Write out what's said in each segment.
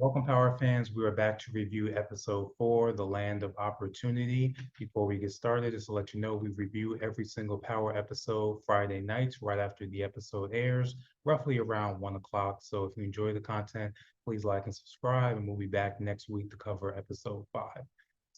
Welcome, Power fans. We are back to review episode 4, The Land of Opportunity. Before we get started, just to let you know, we review every single Power episode Friday nights right after the episode airs, roughly around 1 o'clock. So if you enjoy the content, please like and subscribe, and we'll be back next week to cover episode 5.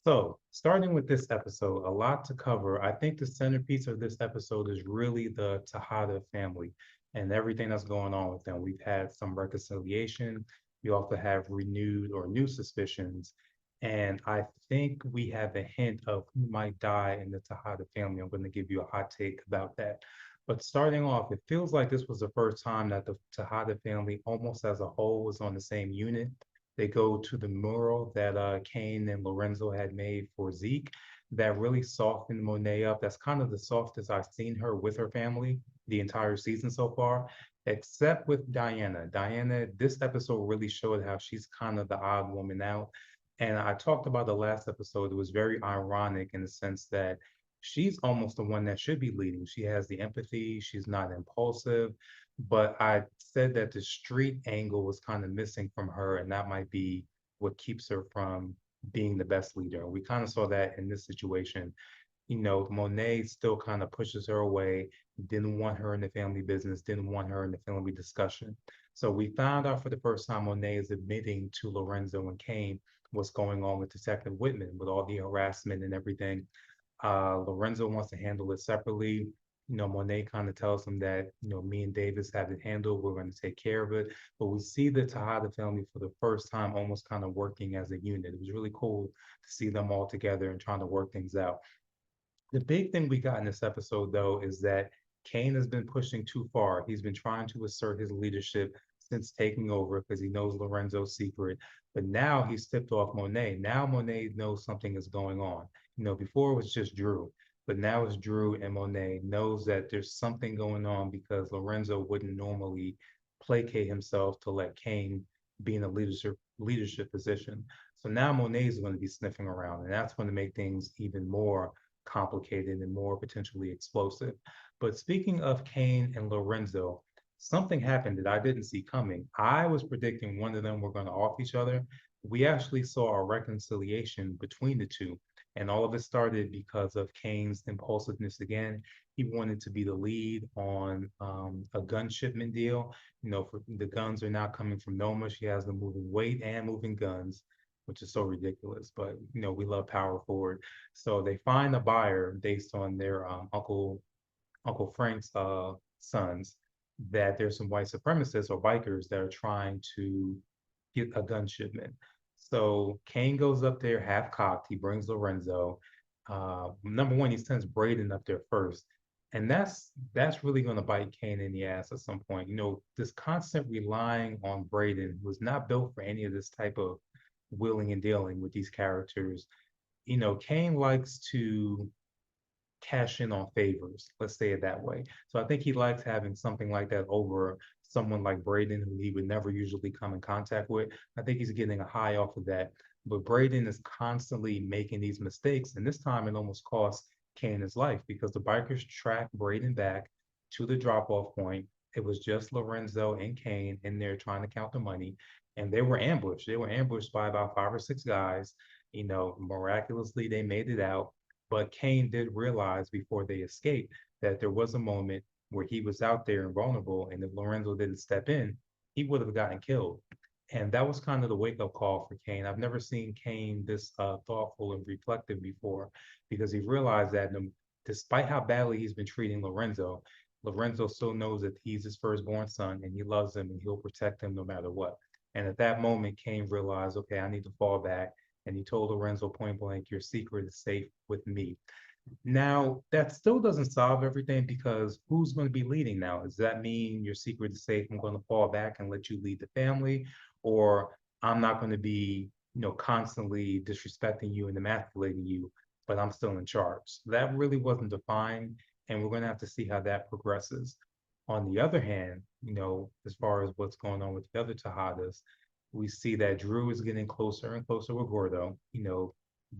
So, starting with this episode, a lot to cover. I think the centerpiece of this episode is really the Tejada family and everything that's going on with them. We've had some reconciliation. We also have renewed or new suspicions. And I think we have a hint of who might die in the Tejada family. I'm going to give you a hot take about that. But starting off, it feels like this was the first time that the Tejada family, almost as a whole, was on the same unit. They go to the mural that Kane and Lorenzo had made for Zeke that really softened Monet up. That's kind of the softest I've seen her with her family the entire season so far, except with Diana. Diana, this episode really showed how she's kind of the odd woman out. And I talked about the last episode. It was very ironic in the sense that she's almost the one that should be leading. She has the empathy, she's not impulsive. But I said that the street angle was kind of missing from her, and that might be what keeps her from being the best leader. We kind of saw that in this situation. Monet still kind of pushes her away, didn't want her in the family business, didn't want her in the family discussion. So we found out for the first time Monet is admitting to Lorenzo and Kane what's going on with Detective Whitman, with all the harassment and everything. Lorenzo wants to handle it separately. Monet kind of tells him that, me and Davis have it handled. We're going to take care of it. But we see the Tejada family for the first time almost kind of working as a unit. It was really cool to see them all together and trying to work things out. The big thing we got in this episode, though, is that Kane has been pushing too far. He's been trying to assert his leadership since taking over because he knows Lorenzo's secret. But now he's tipped off Monet. Now Monet knows something is going on. Before it was just Dru, but now it's Dru and Monet knows that there's something going on because Lorenzo wouldn't normally placate himself to let Kane be in a leadership position. So now Monet is going to be sniffing around, and that's going to make things even more complicated and more potentially explosive. But speaking of Kane and Lorenzo, something happened that I didn't see coming. I was predicting one of them were going to off each other. We actually saw a reconciliation between the two. And all of it started because of Kane's impulsiveness again. He wanted to be the lead on a gun shipment deal. For the guns are now coming from Noma. She has them moving weight and moving guns, which is so ridiculous. But we love power forward. So they find a buyer based on their Uncle Frank's sons, that there's some white supremacists or bikers that are trying to get a gun shipment. So Kane goes up there half cocked. He brings Lorenzo. Number one, he sends Braden up there first. And that's really going to bite Kane in the ass at some point. This constant relying on Braden was not built for any of this type of willing and dealing with these characters. Kane likes to cash in on favors, let's say it that way. So I think he likes having something like that over someone like Braden, who he would never usually come in contact with. I think he's getting a high off of that. But Braden is constantly making these mistakes. And this time it almost cost Kane his life because the bikers tracked Braden back to the drop off point. It was just Lorenzo and Kane in there trying to count the money. And they were ambushed. They were ambushed by about 5 or 6 guys. Miraculously, they made it out. But Kane did realize before they escaped that there was a moment where he was out there and vulnerable, and if Lorenzo didn't step in, he would have gotten killed. And that was kind of the wake up call for Kane. I've never seen Kane this thoughtful and reflective before because he realized that despite how badly he's been treating Lorenzo, Lorenzo still knows that he's his firstborn son and he loves him and he'll protect him no matter what. And at that moment, Kane realized, okay, I need to fall back. And he told Lorenzo point blank, your secret is safe with me. Now, that still doesn't solve everything because who's going to be leading now? Does that mean your secret is safe? I'm going to fall back and let you lead the family, or I'm not going to be, constantly disrespecting you and emasculating you, but I'm still in charge. So that really wasn't defined, and we're going to have to see how that progresses. On the other hand, as far as what's going on with the other Tejadas, we see that Dru is getting closer and closer with Gordo.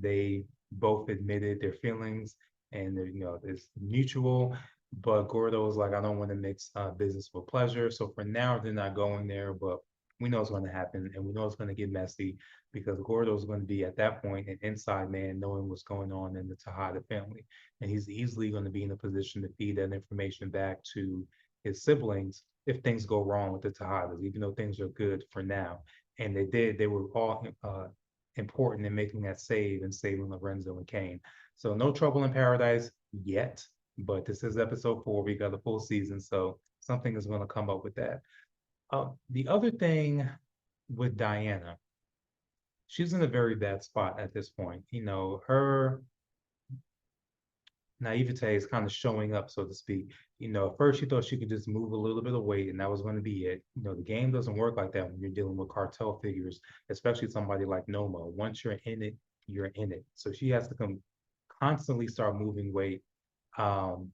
They both admitted their feelings and it's mutual. But Gordo is like, I don't want to mix business with pleasure. So for now, they're not going there. But We know it's going to happen, and we know it's going to get messy because Gordo is going to be at that point an inside man, knowing what's going on in the Tejada family, and he's easily going to be in a position to feed that information back to his siblings if things go wrong with the Tejadas, even though things are good for now. And they did; they were all important in making that save and saving Lorenzo and Kane. So no trouble in paradise yet, but this is episode 4. We got a full season, so something is going to come up with that. The other thing with Diana, she's in a very bad spot at this point. Her naivete is kind of showing up, so to speak. At first she thought she could just move a little bit of weight and that was going to be it. The game doesn't work like that when you're dealing with cartel figures, especially somebody like Noma. Once you're in it, you're in it. So she has to constantly start moving weight. Um,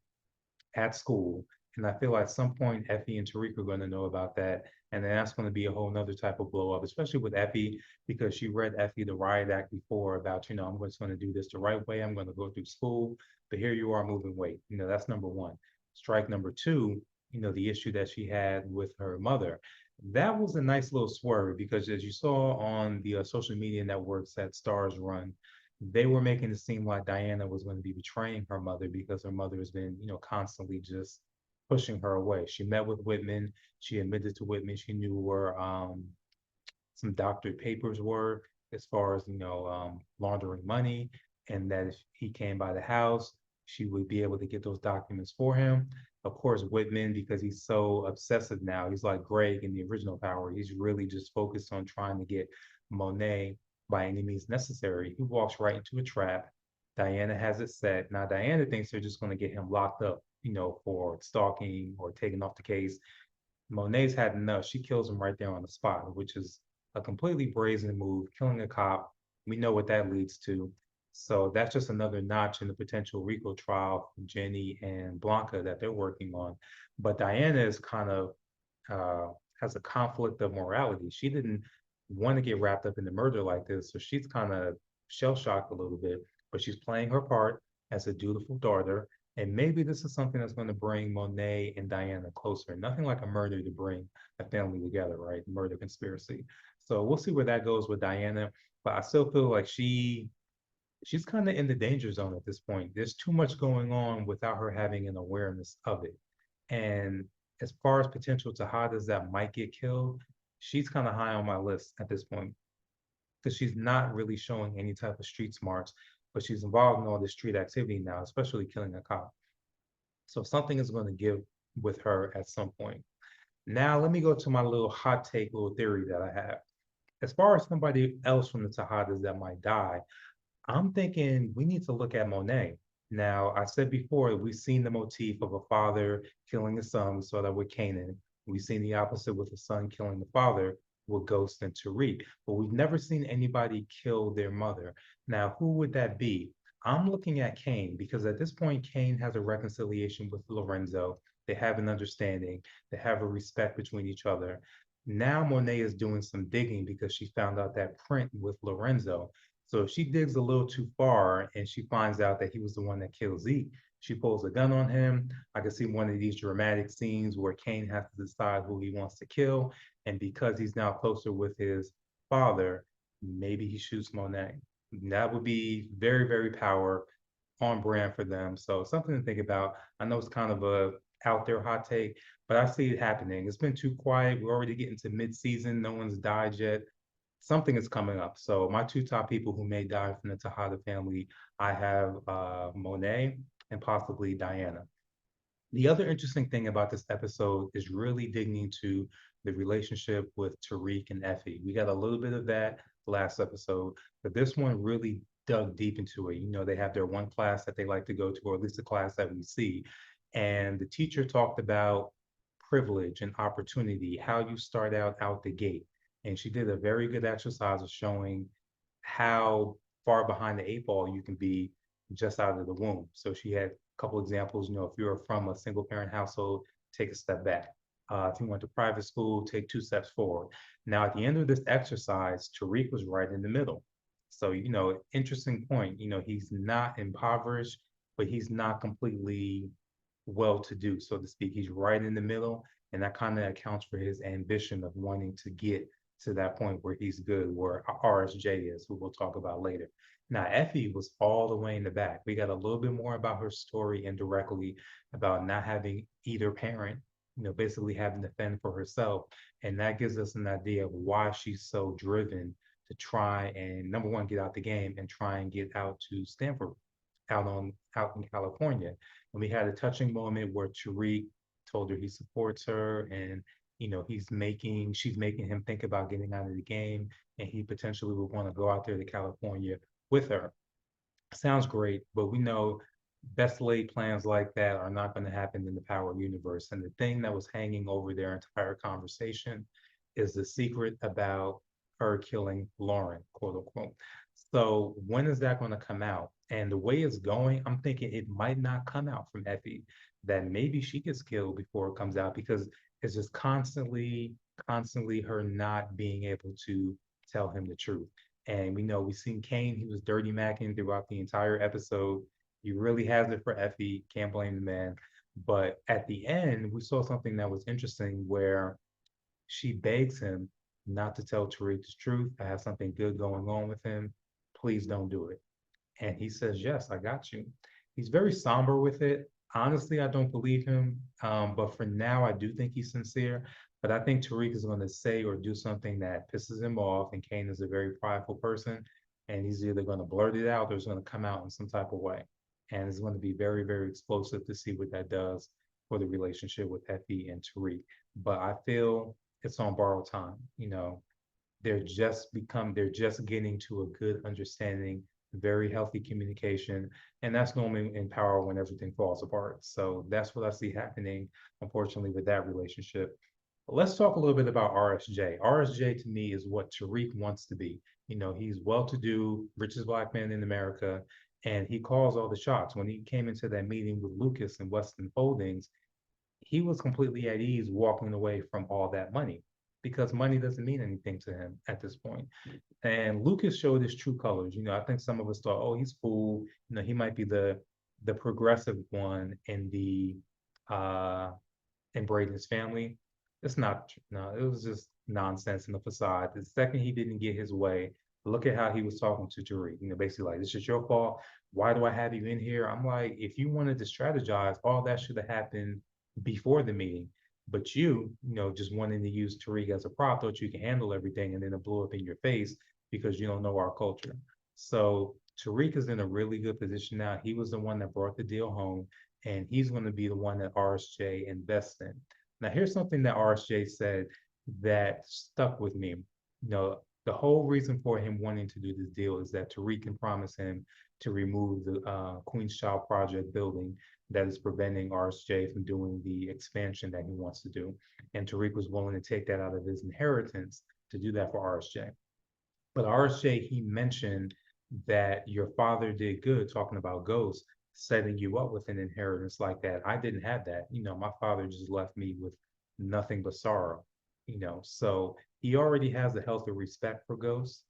at school. And I feel like at some point Effie and Tariq are going to know about that. And then that's going to be a whole nother type of blow up, especially with Effie, because she read Effie the riot act before about, I'm just going to do this the right way. I'm going to go through school. But here you are moving weight. That's number one. Strike number two, the issue that she had with her mother. That was a nice little swerve because as you saw on the social media networks that Stars run, they were making it seem like Diana was going to be betraying her mother because her mother has been, constantly just pushing her away. She met with Whitman. She admitted to Whitman she knew where some doctored papers were as far as, laundering money, and that if he came by the house, she would be able to get those documents for him. Of course, Whitman, because he's so obsessive now, he's like Greg in the original Power. He's really just focused on trying to get Monet by any means necessary. He walks right into a trap. Diana has it set. Now, Diana thinks they're just going to get him locked up, for stalking or taking off the case. Monet's had enough. She kills him right there on the spot, which is a completely brazen move, killing a cop. We know what that leads to. So that's just another notch in the potential RICO trial for Jenny and Blanca that they're working on. But Diana is kind of has a conflict of morality. She didn't want to get wrapped up in the murder like this, so she's kind of shell shocked a little bit. But she's playing her part as a dutiful daughter, and maybe this is something that's going to bring Monet and Diana closer. Nothing like a murder to bring a family together, right? Murder conspiracy. So we'll see where that goes with Diana. But I still feel like she's kind of in the danger zone at this point. There's too much going on without her having an awareness of it. And as far as potential Tejadas that might get killed, she's kind of high on my list at this point because she's not really showing any type of street smarts, but she's involved in all this street activity now, especially killing a cop. So something is going to give with her at some point. Now, let me go to my little hot take, little theory that I have. As far as somebody else from the Tejadas that might die, I'm thinking we need to look at Monet. Now, I said before, we've seen the motif of a father killing his son. We saw that with Kanan. We've seen the opposite with the son killing the father with Ghost and Tariq. But we've never seen anybody kill their mother. Now, who would that be? I'm looking at Kane because at this point, Kane has a reconciliation with Lorenzo. They have an understanding. They have a respect between each other. Now Monet is doing some digging because she found out that print with Lorenzo. So if she digs a little too far and she finds out that he was the one that killed Zeke, she pulls a gun on him. I can see one of these dramatic scenes where Kane has to decide who he wants to kill. And because he's now closer with his father, maybe he shoots Monet. That would be very, very power on brand for them. So something to think about. I know it's kind of a out there hot take, but I see it happening. It's been too quiet. We're already getting to mid-season. No one's died yet. Something is coming up. So my two top people who may die from the Tejada family, I have Monet and possibly Diana. The other interesting thing about this episode is really digging into the relationship with Tariq and Effie. We got a little bit of that last episode, but this one really dug deep into it. They have their one class that they like to go to, or at least the class that we see. And the teacher talked about privilege and opportunity, how you start out the gate. And she did a very good exercise of showing how far behind the eight ball you can be just out of the womb. So she had a couple examples. If you're from a single parent household, take a step back. If you went to private school, take 2 steps forward. Now, at the end of this exercise, Tariq was right in the middle. So, interesting point. He's not impoverished, but he's not completely well-to-do, so to speak. He's right in the middle, and that kind of accounts for his ambition of wanting to get to that point where he's good, where RSJ is, who we'll talk about later. Now, Effie was all the way in the back. We got a little bit more about her story indirectly about not having either parent, basically having to fend for herself. And that gives us an idea of why she's so driven to try and, number one, get out the game and try and get out to Stanford, out in California. And we had a touching moment where Tariq told her he supports her, and she's making him think about getting out of the game, and he potentially would want to go out there to California with her. Sounds great, but we know best laid plans like that are not going to happen in the power universe. And the thing that was hanging over their entire conversation is the secret about her killing Lauren, quote unquote. So when is that going to come out? And the way it's going, I'm thinking it might not come out from Effie, that maybe she gets killed before it comes out, because it's just constantly her not being able to tell him the truth. And we know we've seen Kane, he was dirty macking throughout the entire episode. He really has it for Effie, can't blame the man. But at the end, we saw something that was interesting where she begs him not to tell Tariq the truth. I have something good going on with him. Please don't do it. And he says, yes, I got you. He's very somber with it. Honestly, I don't believe him. But for now, I do think he's sincere. But I think Tariq is going to say or do something that pisses him off. And Kane is a very prideful person. And he's either going to blurt it out or it's going to come out in some type of way. And it's going to be very, very explosive to see what that does for the relationship with Effie and Tariq. But I feel it's on borrowed time. They're just getting to a good understanding, very healthy communication, and that's normally in power when everything falls apart. So that's what I see happening, unfortunately, with that relationship. But let's talk a little bit about RSJ. RSJ to me is what Tariq wants to be. He's well-to-do, richest black man in America, and he calls all the shots. When he came into that meeting with Lucas and Weston Holdings, he was completely at ease walking away from all that money, because money doesn't mean anything to him at this point. And Lucas showed his true colors. I think some of us thought, oh, he's cool. He might be the progressive one in the in Braden's family. It's not. No, it was just nonsense in the facade. The second he didn't get his way, look at how he was talking to Tariq. Basically like, this is your fault. Why do I have you in here? I'm like, if you wanted to strategize, all that should have happened before the meeting. But just wanting to use Tariq as a prop, thought you can handle everything, and then it blew up in your face because you don't know our culture. So Tariq is in a really good position now. He was the one that brought the deal home, and he's going to be the one that RSJ invests in. Now, here's something that RSJ said that stuck with me. The whole reason for him wanting to do this deal is that Tariq can promise him to remove the Queen's Child Project building that is preventing RSJ from doing the expansion that he wants to do. And Tariq was willing to take that out of his inheritance to do that for RSJ. But RSJ, he mentioned that your father did good, talking about ghosts, setting you up with an inheritance like that. I didn't have that. My father just left me with nothing but sorrow. So he already has a healthy respect for ghosts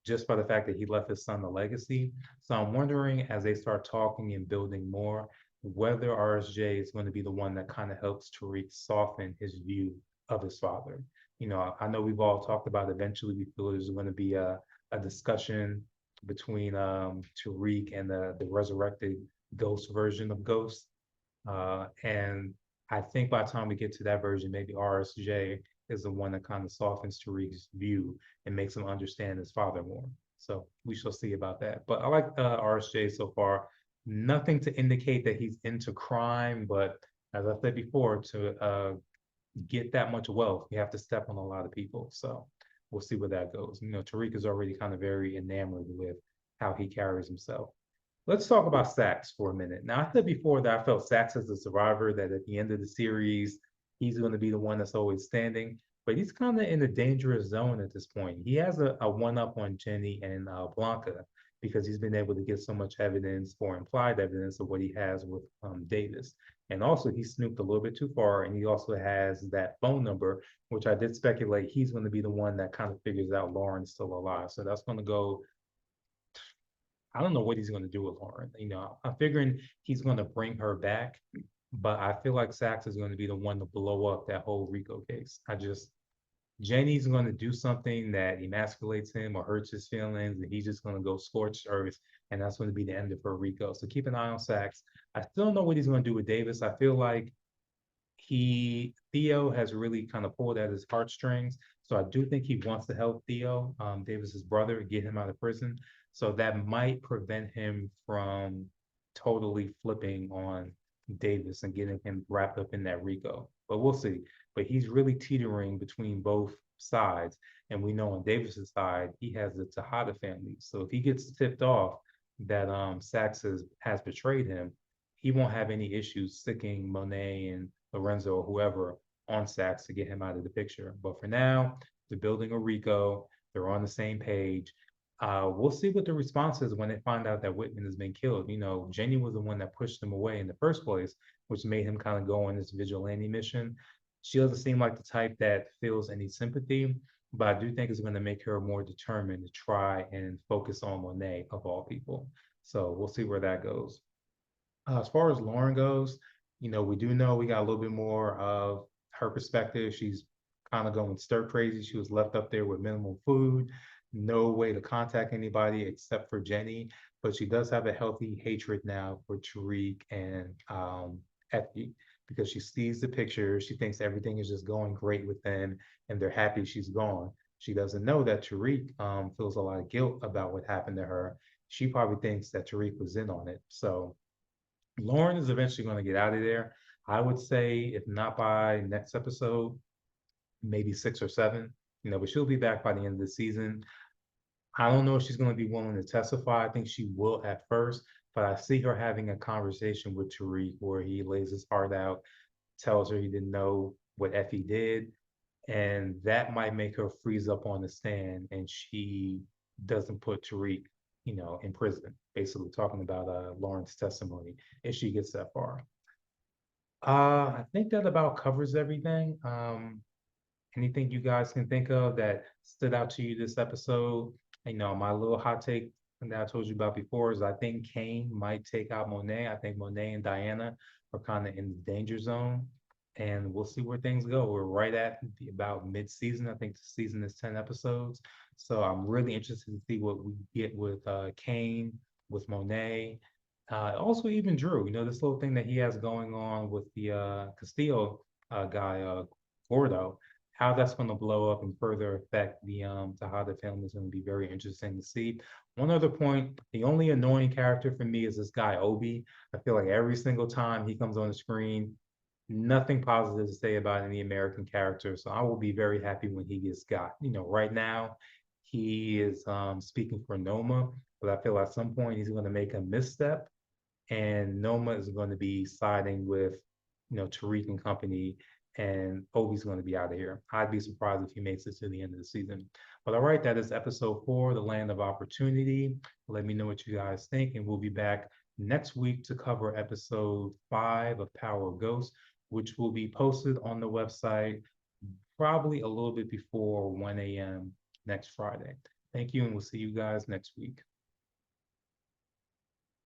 just by the fact that he left his son a legacy. So I'm wondering, as they start talking and building more, whether RSJ is going to be the one that kind of helps Tariq soften his view of his father. I know we've all talked about eventually we feel there's going to be a discussion between Tariq and the resurrected ghost version of Ghost. And I think by the time we get to that version, maybe RSJ is the one that kind of softens Tariq's view and makes him understand his father more. So we shall see about that. But I like RSJ so far. Nothing to indicate that he's into crime, but as I said before, to get that much wealth, you have to step on a lot of people. So we'll see where that goes. Tariq is already kind of very enamored with how he carries himself. Let's talk about Saxe for a minute. Now, I said before that I felt Saxe as a survivor, that at the end of the series, he's going to be the one that's always standing, but he's kind of in a dangerous zone at this point. He has a one-up on Jenny and Blanca because he's been able to get so much evidence or implied evidence of what he has with Davis. And also, he snooped a little bit too far, and he also has that phone number, which I did speculate he's going to be the one that kind of figures out Lauren's still alive. So that's going to go. I don't know what he's going to do with Lauren. I'm figuring he's going to bring her back, but I feel like Saxe is going to be the one to blow up that whole Rico case. Jenny's going to do something that emasculates him or hurts his feelings, and he's just going to go scorched earth, and that's going to be the end of her Rico. So keep an eye on Saxe. I still don't know what he's going to do with Davis. I feel like Theo has really kind of pulled at his heartstrings. So I do think he wants to help Theo, Davis's brother, get him out of prison. So that might prevent him from totally flipping on Davis and getting him wrapped up in that Rico. But we'll see. But he's really teetering between both sides. And we know on Davis's side, he has the Tejada family. So if he gets tipped off that Saxe has betrayed him, he won't have any issues sticking Monet and Lorenzo or whoever on Saxe to get him out of the picture. But for now, they're building a Rico. They're on the same page. We'll see what the response is when they find out that Whitman has been killed. You know, Jenny was the one that pushed him away in the first place, which made him kind of go on this vigilante mission. She doesn't seem like the type that feels any sympathy, but I do think it's going to make her more determined to try and focus on Monet of all people. So we'll see where that goes. As far as Lauren goes, you know, we do know we got a little bit more of her perspective. She's kind of going stir crazy. She was left up there with minimal food, no way to contact anybody except for Jenny. But she does have a healthy hatred now for Tariq and Effie because she sees the pictures. She thinks everything is just going great with them and they're happy she's gone. She doesn't know that Tariq feels a lot of guilt about what happened to her. She probably thinks that Tariq was in on it. So Lauren is eventually going to get out of there. I would say, if not by next episode, maybe 6 or 7. You know, but she'll be back by the end of the season. I don't know if she's going to be willing to testify. I think she will at first, but I see her having a conversation with Tariq where he lays his heart out, tells her he didn't know what Effie did, and that might make her freeze up on the stand, and she doesn't put Tariq, you know, in prison. Basically, talking about Lauren's testimony if she gets that far. I think that about covers everything. Anything you guys can think of that stood out to you this episode? You know, my little hot take that I told you about before is I think Kane might take out Monet. I think Monet and Diana are kind of in the danger zone, and we'll see where things go. We're right at about mid-season. I think the season is 10 episodes, so I'm really interested to see what we get with Kane, with Monet, also even Dru. You know, this little thing that he has going on with the Castillo guy, Gordo, how that's going to blow up and further affect the Tejada film is going to be very interesting to see. One other point, the only annoying character for me is this guy, Obi. I feel like every single time he comes on the screen, nothing positive to say about any American character. So I will be very happy when he gets got. You know, right now he is speaking for Noma, but I feel at some point he's going to make a misstep and Noma is going to be siding with, you know, Tariq and company, and Obi's going to be out of here. I'd be surprised if he makes it to the end of the season. But all right, that is episode 4, The Land of Opportunity. Let me know what you guys think, and we'll be back next week to cover episode 5 of Power of Ghosts, which will be posted on the website probably a little bit before 1 a.m. next Friday. Thank you, and we'll see you guys next week.